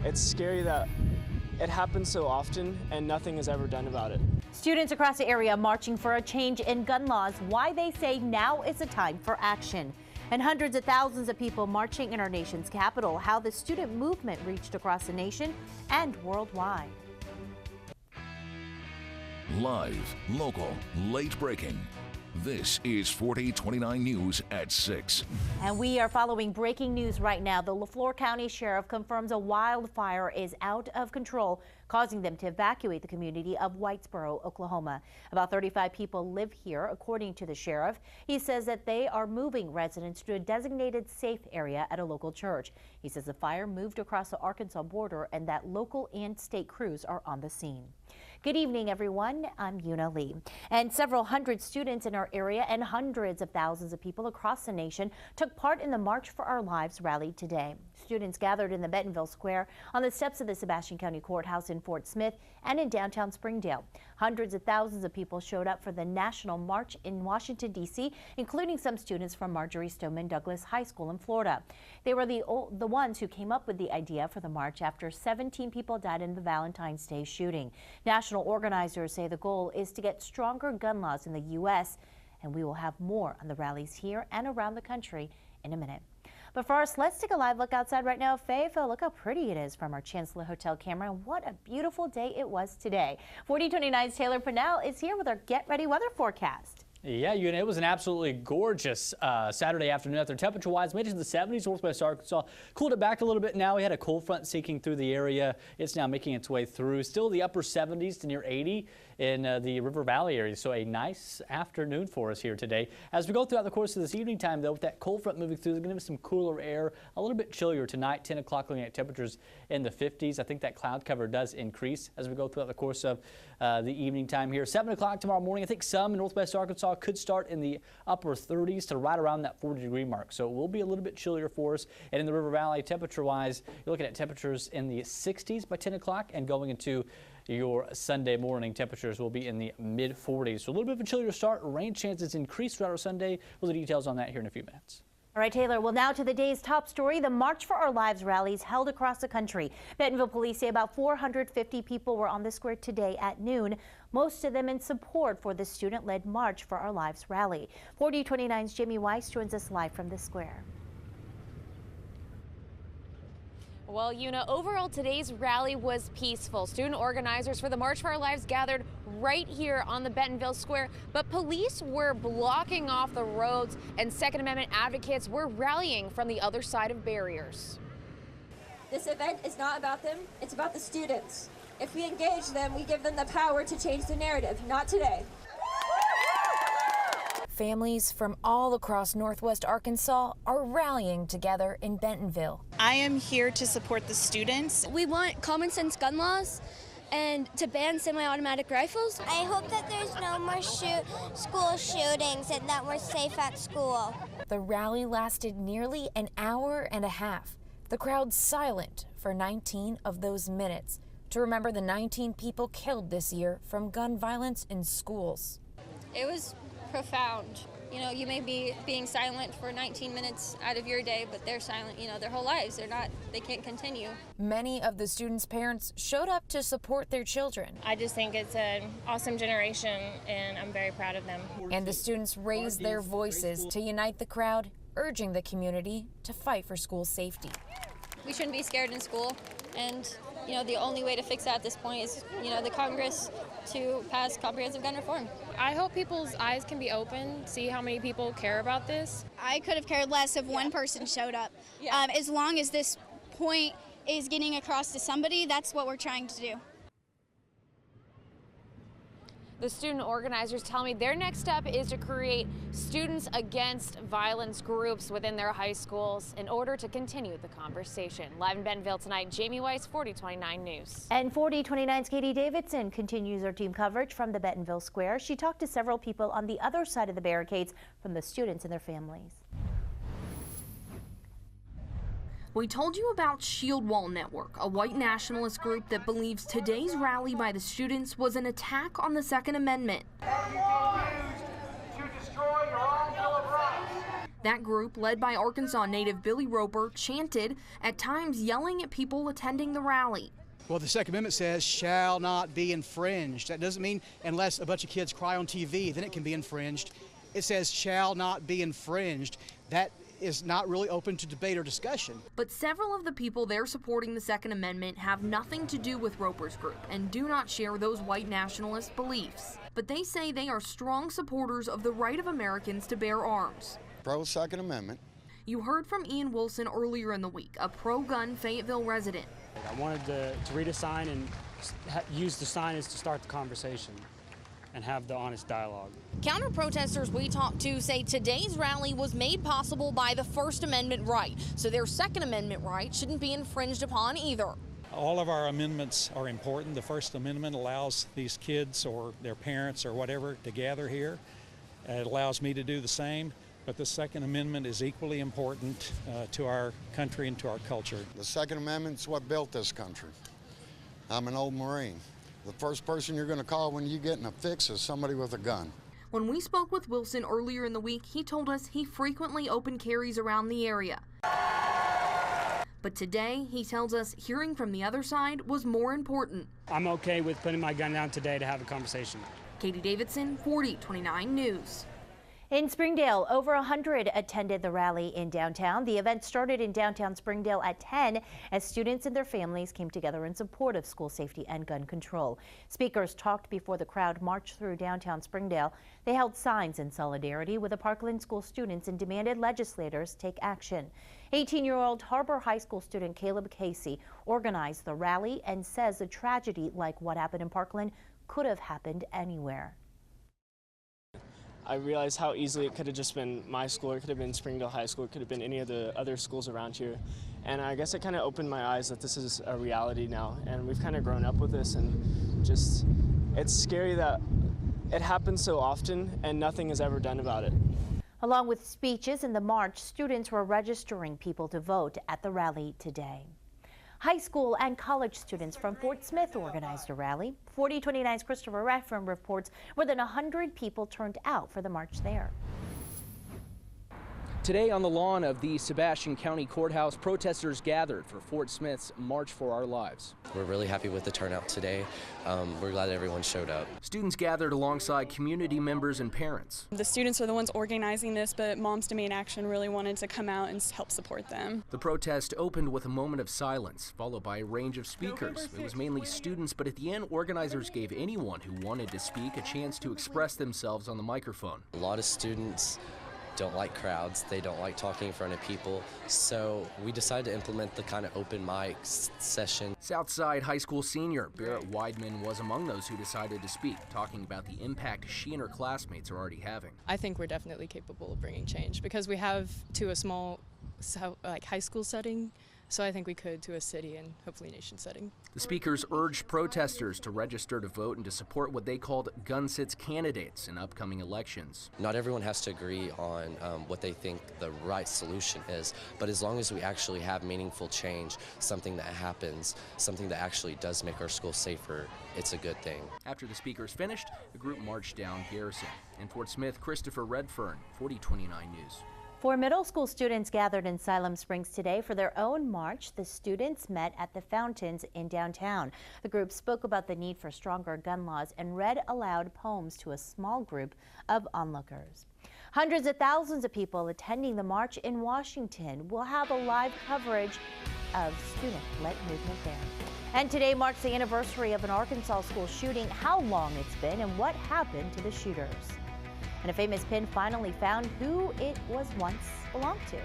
It's scary that it happens so often and nothing is ever done about it. Students across the area marching for a change in gun laws, why they say now is the time for action. And hundreds of thousands of people marching in our nation's capital, how the student movement reached across the nation and worldwide. Live, local, late breaking. This is 4029 News at 6. And we are following breaking news right now. The LaFleur County Sheriff confirms a wildfire is out of control, causing them to evacuate the community of Whitesboro, Oklahoma. About 35 people live here, according to the sheriff. He says that they are moving residents to a designated safe area at a local church. He says the fire moved across the Arkansas border and that local and state crews are on the scene. Good evening, everyone. I'm Una Lee. And several hundred students in our area and hundreds of thousands of people across the nation took part in the March for Our Lives rally today. Students gathered in the Bentonville Square, on the steps of the Sebastian County Courthouse in Fort Smith, and in downtown Springdale. Hundreds of thousands of people showed up for the National March in Washington, D.C., including some students from Marjorie Stoneman Douglas High School in Florida. They were the ones who came up with the idea for the march after 17 people died in the Valentine's Day shooting. National organizers say the goal is to get stronger gun laws in the U.S., and we will have more on the rallies here and around the country in a minute. But first, let's take a live look outside right now. Fayetteville, look how pretty it is from our Chancellor Hotel camera. And what a beautiful day it was today. 4029's Taylor Pinnell is here with our Get Ready weather forecast. Yeah, it was an absolutely gorgeous Saturday afternoon out there. Temperature-wise, made it to the 70s northwest Arkansas. Cooled it back a little bit now. We had a cold front seeking through the area. It's now making its way through. Still the upper 70s to near 80 in the River Valley area. So a nice afternoon for us here today. As we go throughout the course of this evening time, though, with that cold front moving through, there's going to be some cooler air, a little bit chillier tonight. 10 o'clock looking at temperatures in the 50s. I think that cloud cover does increase as we go throughout the course of the evening time here. 7 o'clock tomorrow morning, I think some in northwest Arkansas could start in the upper 30s to right around that 40-degree mark. So it will be a little bit chillier for us. And in the River Valley, temperature-wise, you're looking at temperatures in the 60s by 10 o'clock, and going into your Sunday morning, temperatures will be in the mid-40s. So a little bit of a chillier start. Rain chances increase throughout our Sunday. We'll have details on that here in a few minutes. All right, Taylor. Well, now to the day's top story. The March for Our Lives rallies held across the country. Bentonville police say about 450 people were on the square today at noon, most of them in support for the student-led March for Our Lives rally. 4029's Jamie Weiss joins us live from the square. Well, Una, overall today's rally was peaceful. Student organizers for the March for Our Lives gathered right here on the Bentonville Square, but police were blocking off the roads and Second Amendment advocates were rallying from the other side of barriers. This event is not about them, it's about the students. If we engage them, we give them the power to change the narrative. Not today. Families from all across northwest Arkansas are rallying together in Bentonville. I am here to support the students. We want common sense gun laws and to ban semi-automatic rifles. I hope that there's no more school shootings and that we're safe at school. The rally lasted nearly an hour and a half. The crowd silent for 19 of those minutes to remember the 19 people killed this year from gun violence in schools. It was profound. You know, you may be being silent for 19 minutes out of your day, but they're silent, their whole lives. They can't continue. Many of the students' parents showed up to support their children. I just think it's an awesome generation, and I'm very proud of them. And the students raised their voices to unite the crowd, urging the community to fight for school safety. We shouldn't be scared in school, and the only way to fix that at this point is, the Congress to pass comprehensive gun reform. I hope people's eyes can be open, see how many people care about this. I could have cared less if one person showed up. As long as this point is getting across to somebody, that's what we're trying to do. The student organizers tell me their next step is to create students against violence groups within their high schools in order to continue the conversation. Live in Bentonville tonight, Jamie Weiss, 4029 News. And 4029's Katie Davidson continues our team coverage from the Bentonville Square. She talked to several people on the other side of the barricades, from the students and their families. We told you about Shield Wall Network, a white nationalist group that believes today's rally by the students was an attack on the Second Amendment. That group, led by Arkansas native Billy Roper, chanted, at times yelling at people attending the rally. Well, the Second Amendment says shall not be infringed. That doesn't mean unless a bunch of kids cry on TV, then it can be infringed. It says shall not be infringed. That is not really open to debate or discussion. But several of the people there supporting the Second Amendment have nothing to do with Roper's group and do not share those white nationalist beliefs. But they say they are strong supporters of the right of Americans to bear arms. Pro-Second Amendment. You heard from Ian Wilson earlier in the week, a pro-gun Fayetteville resident. I wanted to read a sign and use the sign as to start the conversation and have the honest dialogue. Counter-protesters we talked to say today's rally was made possible by the First Amendment right, so their Second Amendment right shouldn't be infringed upon either. All of our amendments are important. The First Amendment allows these kids or their parents or whatever to gather here. It allows me to do the same. But the Second Amendment is equally important to our country and to our culture. The Second Amendment's what built this country. I'm an old Marine. The first person you're going to call when you get in a fix is somebody with a gun. When we spoke with Wilson earlier in the week, he told us he frequently open carries around the area. But today, he tells us hearing from the other side was more important. I'm okay with putting my gun down today to have a conversation. Katie Davidson, 4029 News. In Springdale, over 100 attended the rally in downtown. The event started in downtown Springdale at 10 as students and their families came together in support of school safety and gun control. Speakers talked before the crowd marched through downtown Springdale. They held signs in solidarity with the Parkland School students and demanded legislators take action. 18-year-old Harbor High School student Caleb Casey organized the rally and says a tragedy like what happened in Parkland could have happened anywhere. I realized how easily it could have just been my school, it could have been Springdale High School, it could have been any of the other schools around here. And I guess it kind of opened my eyes that this is a reality now, and we've kind of grown up with this, and just, it's scary that it happens so often and nothing is ever done about it. Along with speeches in the march, students were registering people to vote at the rally today. High school and college students from Fort Smith organized a rally. 4029's Christopher Redfern reports more than 100 people turned out for the march there. Today on the lawn of the Sebastian County Courthouse, protesters gathered for Fort Smith's March for Our Lives. We're really happy with the turnout today. We're glad everyone showed up. Students gathered alongside community members and parents. The students are the ones organizing this, but Moms Demand Action really wanted to come out and help support them. The protest opened with a moment of silence, followed by a range of speakers. It was mainly students, but at the end, organizers gave anyone who wanted to speak a chance to express themselves on the microphone. A lot of students don't like crowds, they don't like talking in front of people, so we decided to implement the kind of open mic session. Southside High School senior Barrett Weidman was among those who decided to speak, talking about the impact she and her classmates are already having. I think we're definitely capable of bringing change because we have to a small high school setting, so I think we could to a city and hopefully nation setting. The speakers urged protesters to register to vote and to support what they called gun sits candidates in upcoming elections. Not everyone has to agree on what they think the right solution is, but as long as we actually have meaningful change, something that happens, something that actually does make our school safer, it's a good thing. After the speakers finished, the group marched down Garrison. In Fort Smith, Christopher Redfern, 4029 News. 4 middle school students gathered in Siloam Springs today for their own march. The students met at the fountains in downtown. The group spoke about the need for stronger gun laws and read aloud poems to a small group of onlookers. Hundreds of thousands of people attending the march in Washington will have a live coverage of student-led movement there. And today marks the anniversary of an Arkansas school shooting, how long it's been, and what happened to the shooters. And a famous pin finally found who it was once belonged to.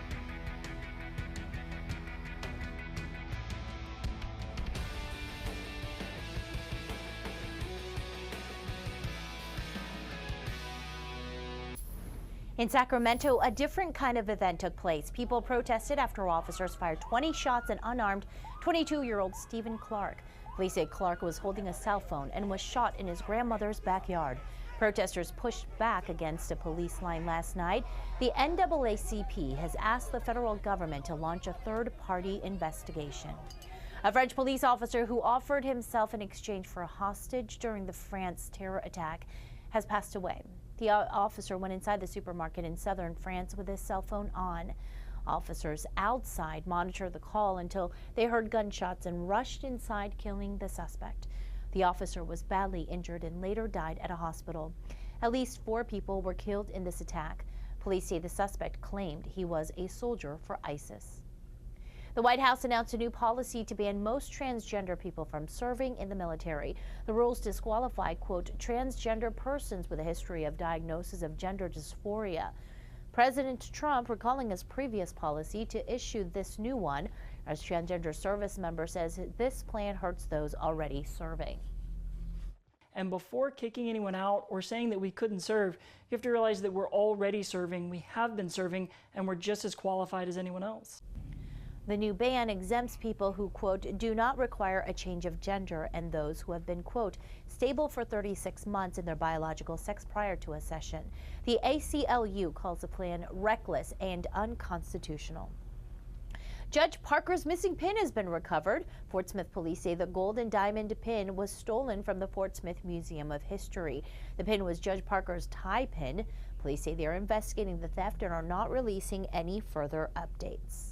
In Sacramento, a different kind of event took place. People protested after officers fired 20 shots at unarmed 22-year-old Stephen Clark. Police say Clark was holding a cell phone and was shot in his grandmother's backyard. Protesters pushed back against a police line last night. The NAACP has asked the federal government to launch a third-party investigation. A French police officer who offered himself in exchange for a hostage during the France terror attack has passed away. The officer went inside the supermarket in southern France with his cell phone on. Officers outside monitored the call until they heard gunshots and rushed inside, killing the suspect. The officer was badly injured and later died at a hospital. At least 4 people were killed in this attack. Police say the suspect claimed he was a soldier for ISIS. The White House announced a new policy to ban most transgender people from serving in the military. The rules disqualify, quote, transgender persons with a history of diagnosis of gender dysphoria. President Trump recalling his previous policy to issue this new one, as transgender service member says this plan hurts those already serving. And before kicking anyone out or saying that we couldn't serve, you have to realize that we're already serving, we have been serving, and we're just as qualified as anyone else. The new ban exempts people who, quote, do not require a change of gender and those who have been, quote, stable for 36 months in their biological sex prior to accession. The ACLU calls the plan reckless and unconstitutional. Judge Parker's missing pin has been recovered. Fort Smith police say the gold and diamond pin was stolen from the Fort Smith Museum of History. The pin was Judge Parker's tie pin. Police say they are investigating the theft and are not releasing any further updates.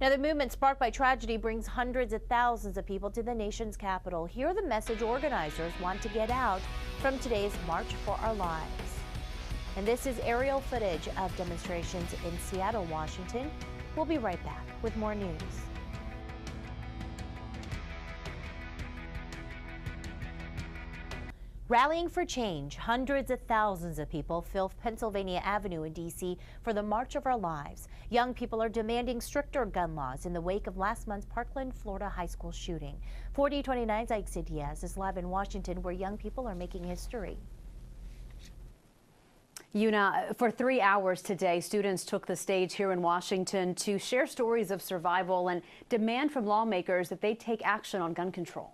Now, the movement sparked by tragedy brings hundreds of thousands of people to the nation's capital. Hear the message organizers want to get out from today's March for Our Lives. And this is aerial footage of demonstrations in Seattle, Washington. We'll be right back with more news. Rallying for change, hundreds of thousands of people fill Pennsylvania Avenue in D.C. for the March of Our Lives. Young people are demanding stricter gun laws in the wake of last month's Parkland, Florida high school shooting. 4029's Aixa Diaz is live in Washington, where young people are making history. Una, for 3 hours today, students took the stage here in Washington to share stories of survival and demand from lawmakers that they take action on gun control.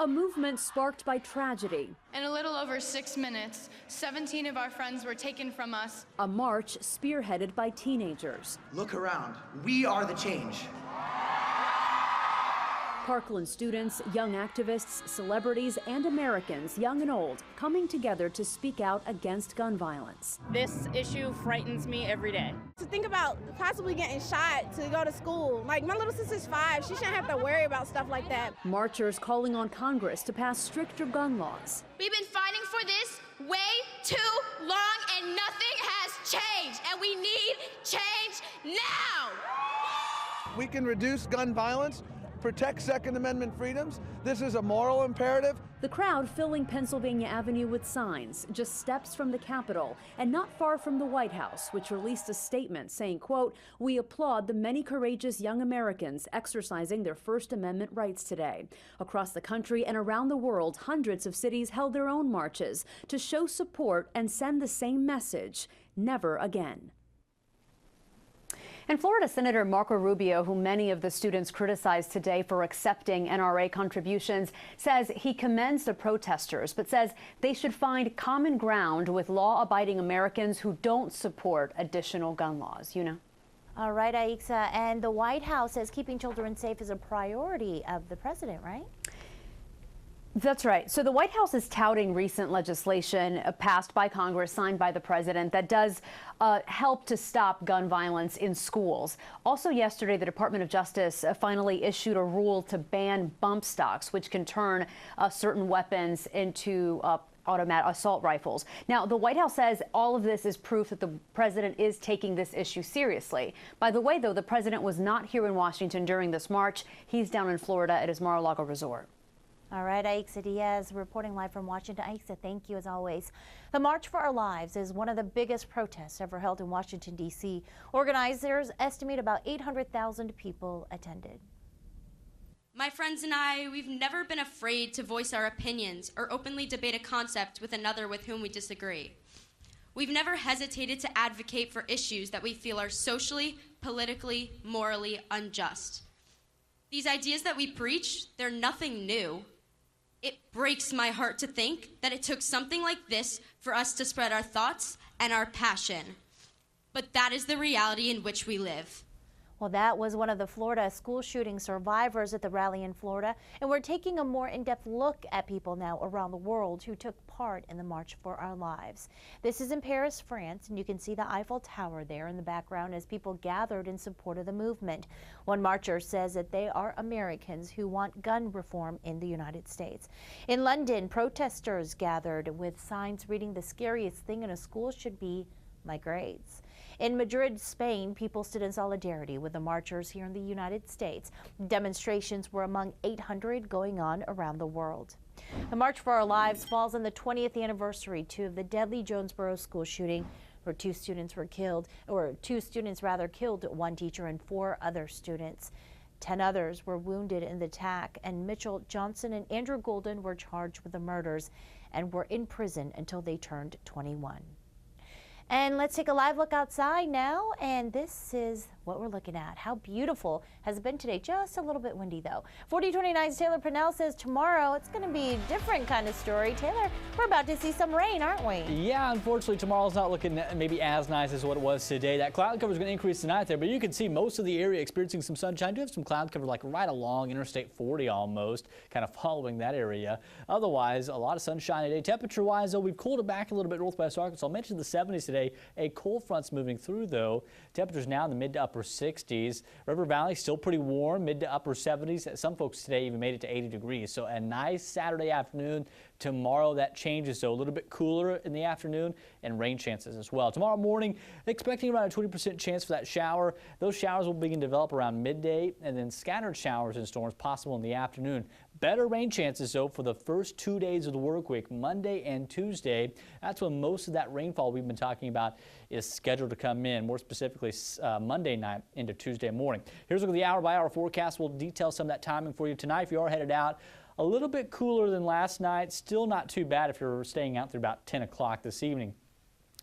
A movement sparked by tragedy. In a little over 6 minutes, 17 of our friends were taken from us. A march spearheaded by teenagers. Look around. We are the change. Parkland students, young activists, celebrities, and Americans, young and old, coming together to speak out against gun violence. This issue frightens me every day. To think about possibly getting shot to go to school. Like, my little sister's 5. She shouldn't have to worry about stuff like that. Marchers calling on Congress to pass stricter gun laws. We've been fighting for this way too long and nothing has changed, and we need change now. We can reduce gun violence, protect Second Amendment freedoms. This is a moral imperative. The crowd filling Pennsylvania Avenue with signs, just steps from the Capitol and not far from the White House, which released a statement saying, quote, we applaud the many courageous young Americans exercising their First Amendment rights today. Across the country and around the world, hundreds of cities held their own marches to show support and send the same message, never again. And Florida Senator Marco Rubio, who many of the students criticized today for accepting NRA contributions, says he commends the protesters, but says they should find common ground with law-abiding Americans who don't support additional gun laws. You know? All right, Aixa, and the White House says keeping children safe is a priority of the president, right? That's right. So the White House is touting recent legislation passed by Congress, signed by the president, that does help to stop gun violence in schools. Also yesterday, the Department of Justice finally issued a rule to ban bump stocks, which can turn certain weapons into automatic assault rifles. Now, the White House says all of this is proof that the president is taking this issue seriously. By the way, though, the president was not here in Washington during this march. He's down in Florida at his Mar-a-Lago resort. All right, Aixa Diaz reporting live from Washington. Aixa, thank you as always. The March for Our Lives is one of the biggest protests ever held in Washington, D.C. Organizers estimate about 800,000 people attended. My friends and I, we've never been afraid to voice our opinions or openly debate a concept with another with whom we disagree. We've never hesitated to advocate for issues that we feel are socially, politically, morally unjust. These ideas that we preach, they're nothing new. It breaks my heart to think that it took something like this for us to spread our thoughts and our passion. But that is the reality in which we live. Well, that was one of the Florida school shooting survivors at the rally in Florida, and we're taking a more in-depth look at people now around the world who took part in the March for Our Lives. This is in Paris, France, and you can see the Eiffel Tower there in the background as people gathered in support of the movement. One marcher says that they are Americans who want gun reform in the United States. In London, protesters gathered with signs reading, "The scariest thing in a school should be my grades." In Madrid, Spain, people stood in solidarity with the marchers here in the United States. Demonstrations were among 800 going on around the world. The March for Our Lives falls on the 20th anniversary too of the deadly Jonesboro school shooting, where two students killed, one teacher and 4 other students. 10 others were wounded in the attack, and Mitchell Johnson and Andrew Golden were charged with the murders and were in prison until they turned 21. And let's take a live look outside now, and this is what we're looking at. How beautiful has it been today? Just a little bit windy though. 4029's Taylor Purnell says tomorrow it's going to be a different kind of story. Taylor, we're about to see some rain, aren't we? Yeah, unfortunately tomorrow's not looking maybe as nice as what it was today. That cloud cover is going to increase tonight there, but you can see most of the area experiencing some sunshine. Do have some cloud cover like right along Interstate 40 almost, kind of following that area. Otherwise, a lot of sunshine today. Temperature-wise, though, we've cooled it back a little bit northwest Arkansas. I mentioned the 70s today. A cold front's moving through, though. Temperatures now in the mid to upper 60s. River Valley still pretty warm, mid to upper 70s. Some folks today even made it to 80 degrees. So a nice Saturday afternoon. Tomorrow that changes, so a little bit cooler in the afternoon and rain chances as well. Tomorrow morning, expecting around a 20% chance for that shower. Those showers will begin to develop around midday, and then scattered showers and storms possible in the afternoon. Better rain chances, though, for the first 2 days of the work week, Monday and Tuesday. That's when most of that rainfall we've been talking about is scheduled to come in, more specifically Monday night into Tuesday morning. Here's a look at the hour-by-hour forecast. We'll detail some of that timing for you tonight if you are headed out. A little bit cooler than last night, still not too bad if you're staying out through about 10 o'clock this evening.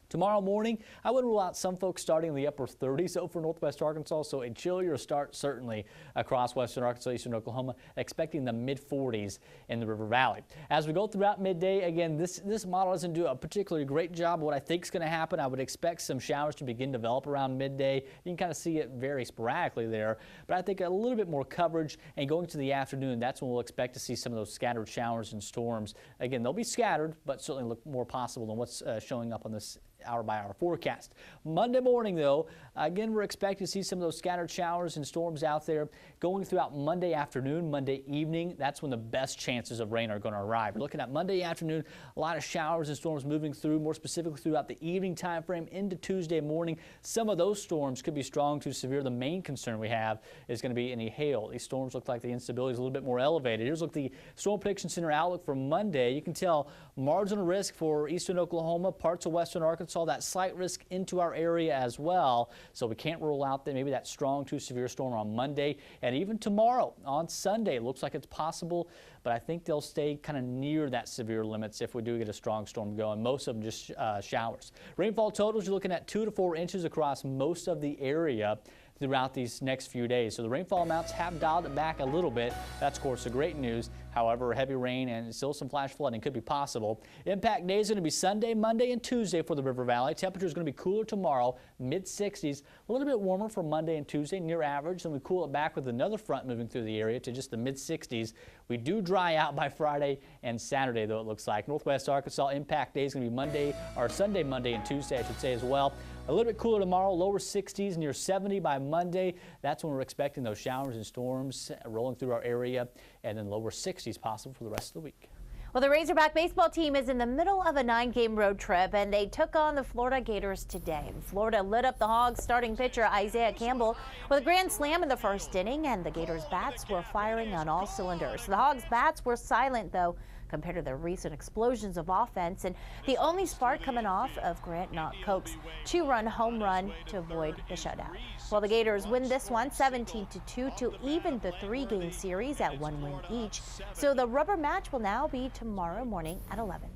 Tomorrow morning, I would rule out some folks starting in the upper 30s over northwest Arkansas, so a chillier start certainly across western Arkansas, eastern Oklahoma, expecting the mid-40s in the River Valley. As we go throughout midday, again, this model doesn't do a particularly great job of what I think is going to happen. I would expect some showers to begin to develop around midday. You can kind of see it very sporadically there, but I think a little bit more coverage, and going to the afternoon, that's when we'll expect to see some of those scattered showers and storms. Again, they'll be scattered, but certainly look more possible than what's showing up on this hour-by-hour forecast. Monday morning, though, again, we're expecting to see some of those scattered showers and storms out there going throughout Monday afternoon, Monday evening. That's when the best chances of rain are going to arrive. We're looking at Monday afternoon, a lot of showers and storms moving through, more specifically throughout the evening time frame into Tuesday morning. Some of those storms could be strong to severe. The main concern we have is going to be any hail. These storms look like the instability is a little bit more elevated. Here's a look at the Storm Prediction Center outlook for Monday. You can tell marginal risk for eastern Oklahoma, parts of western Arkansas, that slight risk into our area as well. So we can't rule out that maybe that strong to severe storm on Monday, and even tomorrow on Sunday. It looks like it's possible, but I think they'll stay kind of near that severe limits if we do get a strong storm going. Most of them just showers. Rainfall totals, you're looking at 2 to 4 inches across most of the area throughout these next few days. So the rainfall amounts have dialed it back a little bit. That's, of course, the great news. However, heavy rain and still some flash flooding could be possible. Impact days are going to be Sunday, Monday, and Tuesday for the River Valley. Temperature is going to be cooler tomorrow, mid-60s, a little bit warmer for Monday and Tuesday, near average. Then we cool it back with another front moving through the area to just the mid-60s. We do dry out by Friday and Saturday, though, it looks like. Northwest Arkansas, impact days going to be Sunday, Monday, and Tuesday, I should say, as well. A little bit cooler tomorrow, lower 60s, near 70 by Monday. That's when we're expecting those showers and storms rolling through our area, and then lower 60s possible for the rest of the week. Well, the Razorback baseball team is in the middle of a 9-game road trip, and they took on the Florida Gators today. Florida lit up the Hogs starting pitcher Isaiah Campbell with a grand slam in the first inning, and the Gators bats were firing on all cylinders. The Hogs bats were silent, though, compared to the recent explosions of offense, and the only spark coming off of Grant Knox-Coke's 2-run home run to avoid the shutout. Well, the Gators win this one 17-2 to even the 3-game series at 1 win each. So the rubber match will now be tomorrow morning at 11.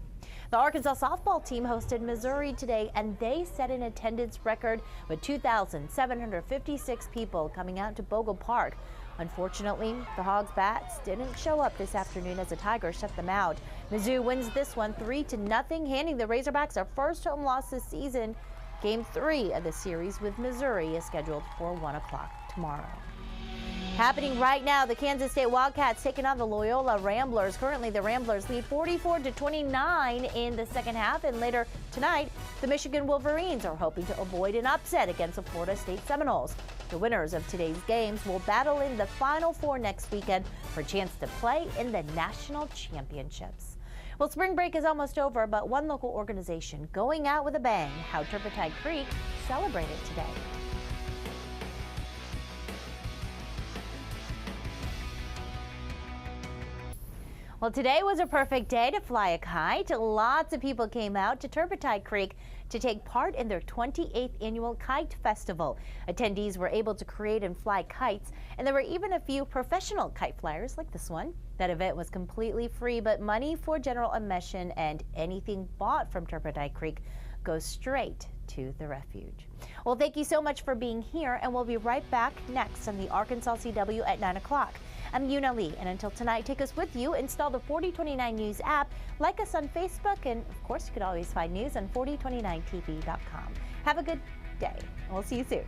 The Arkansas softball team hosted Missouri today, and they set an attendance record with 2,756 people coming out to Bogle Park. Unfortunately, the Hogs bats didn't show up this afternoon as the Tigers shut them out. Mizzou wins this one 3-0, handing the Razorbacks their first home loss this season. Game 3 of the series with Missouri is scheduled for 1 o'clock tomorrow. Happening right now, the Kansas State Wildcats taking on the Loyola Ramblers. Currently, the Ramblers lead 44-29 in the second half, and later tonight, the Michigan Wolverines are hoping to avoid an upset against the Florida State Seminoles. The winners of today's games will battle in the Final Four next weekend for a chance to play in the national championships. Well, spring break is almost over, but one local organization going out with a bang. How Turpentine Creek celebrated today. Well, today was a perfect day to fly a kite. Lots of people came out to Turpentine Creek to take part in their 28th annual Kite Festival. Attendees were able to create and fly kites, and there were even a few professional kite flyers like this one. That event was completely free, but money for general admission and anything bought from Turpentine Creek goes straight to the refuge. Well, thank you so much for being here, and we'll be right back next on the Arkansas CW at 9 o'clock. I'm Yuna Lee, and until tonight, take us with you. Install the 4029 News app, like us on Facebook, and of course, you could always find news on 4029tv.com. Have a good day. We'll see you soon.